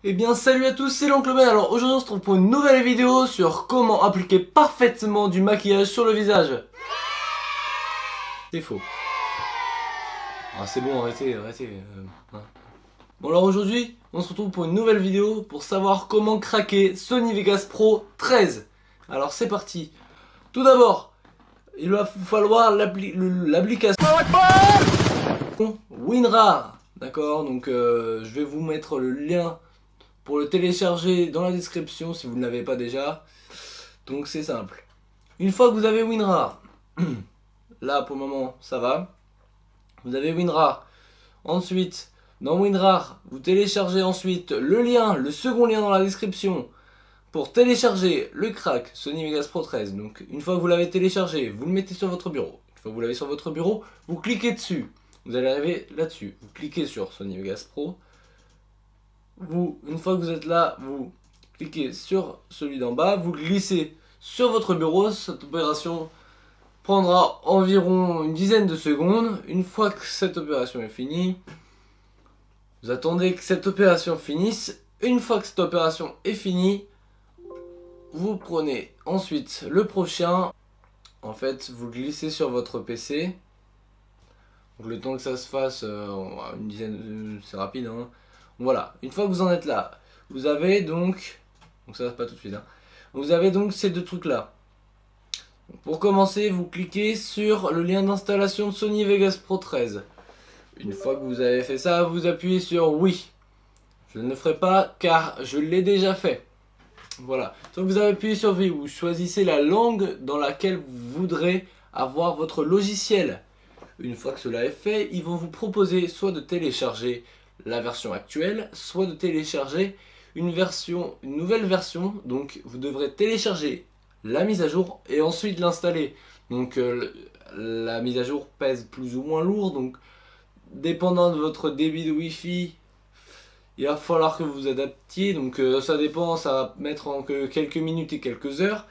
Eh bien salut à tous, c'est l'oncle Ben. Alors aujourd'hui on se retrouve pour une nouvelle vidéo sur comment appliquer parfaitement du maquillage sur le visage. C'est faux. Ah c'est bon, arrêtez. Hein. Bon alors aujourd'hui on se retrouve pour une nouvelle vidéo pour savoir comment craquer Sony Vegas Pro 13. Alors c'est parti. Tout d'abord, il va falloir l'application WinRAR. D'accord, donc je vais vous mettre le lien pour le télécharger dans la description si vous ne l'avez pas déjà. Donc c'est simple. Une fois que vous avez WinRAR, là pour le moment ça va. Vous avez WinRAR. Ensuite, dans WinRAR, vous téléchargez ensuite le lien, le second lien dans la description pour télécharger le crack Sony Vegas Pro 13. Donc une fois que vous l'avez téléchargé, vous le mettez sur votre bureau. Une fois que vous l'avez sur votre bureau, vous cliquez dessus. Vous allez arriver là-dessus. Vous cliquez sur Sony Vegas Pro. Une fois que vous êtes là, vous cliquez sur celui d'en bas, vous glissez sur votre bureau. Cette opération prendra environ une dizaine de secondes. Une fois que cette opération est finie, vous attendez que cette opération finisse. Une fois que cette opération est finie, vous prenez ensuite le prochain. En fait, vous glissez sur votre PC. Donc le temps que ça se fasse, une dizaine, c'est rapide, hein. Voilà, une fois que vous en êtes là, vous avez donc ça va pas tout de suite, hein. Vous avez donc ces deux trucs là. Pour commencer, vous cliquez sur le lien d'installation de Sony Vegas Pro 13. Une fois que vous avez fait ça, vous appuyez sur oui. Je ne le ferai pas car je l'ai déjà fait. Voilà. Donc vous avez appuyé sur oui, vous choisissez la langue dans laquelle vous voudrez avoir votre logiciel. Une fois que cela est fait, ils vont vous proposer soit de télécharger la version actuelle, soit de télécharger une nouvelle version. Donc vous devrez télécharger la mise à jour et ensuite l'installer. Donc la mise à jour pèse plus ou moins lourd, donc dépendant de votre débit de Wi-Fi, il va falloir que vous vous adaptiez. Donc ça dépend, ça va mettre en que quelques minutes et quelques heures.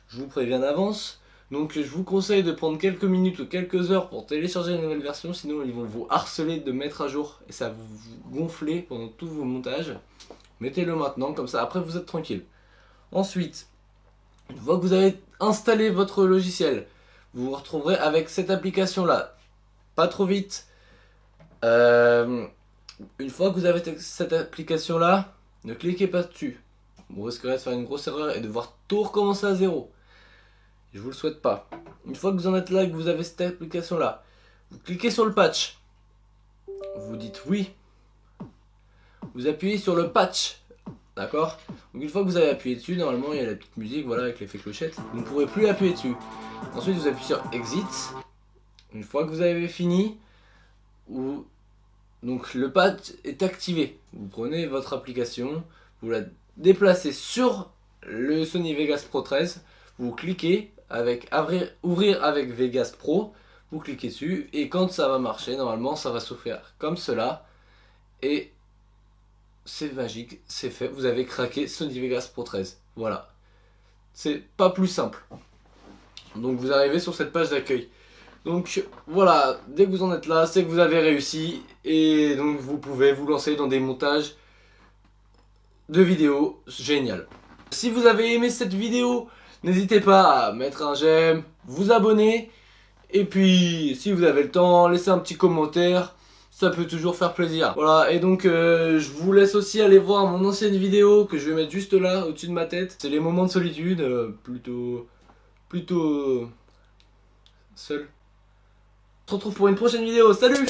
Je vous préviens d'avance. Donc je vous conseille de prendre quelques minutes ou quelques heures pour télécharger la nouvelle version, sinon ils vont vous harceler de mettre à jour et ça va vous gonfler pendant tous vos montages. Mettez-le maintenant, comme ça après vous êtes tranquille. Ensuite, une fois que vous avez installé votre logiciel, vous vous retrouverez avec cette application là. Pas trop vite. Une fois que vous avez cette application là, ne cliquez pas dessus. Vous risquerez de faire une grosse erreur et de devoir tout recommencer à zéro. Je vous le souhaite pas. Une fois que vous en êtes là et que vous avez cette application là, vous cliquez sur le patch. Vous dites oui. Vous appuyez sur le patch. D'accord? Donc une fois que vous avez appuyé dessus, normalement il y a la petite musique, voilà, avec l'effet clochette. Vous ne pourrez plus appuyer dessus. Ensuite vous appuyez sur exit. Une fois que vous avez fini, donc le patch est activé. Vous prenez votre application, vous la déplacez sur le Sony Vegas Pro 13, vous cliquez avec ouvrir avec Vegas Pro, vous cliquez dessus et quand ça va marcher, normalement ça va s'ouvrir comme cela et c'est magique, c'est fait, vous avez craqué Sony Vegas Pro 13. Voilà. C'est pas plus simple. Donc vous arrivez sur cette page d'accueil. Donc voilà, dès que vous en êtes là, c'est que vous avez réussi et donc vous pouvez vous lancer dans des montages de vidéos génial. Si vous avez aimé cette vidéo, n'hésitez pas à mettre un j'aime, vous abonner et puis si vous avez le temps, laissez un petit commentaire, ça peut toujours faire plaisir. Voilà, et donc je vous laisse aussi aller voir mon ancienne vidéo que je vais mettre juste là au-dessus de ma tête. C'est les moments de solitude, plutôt seul. On se retrouve pour une prochaine vidéo, salut!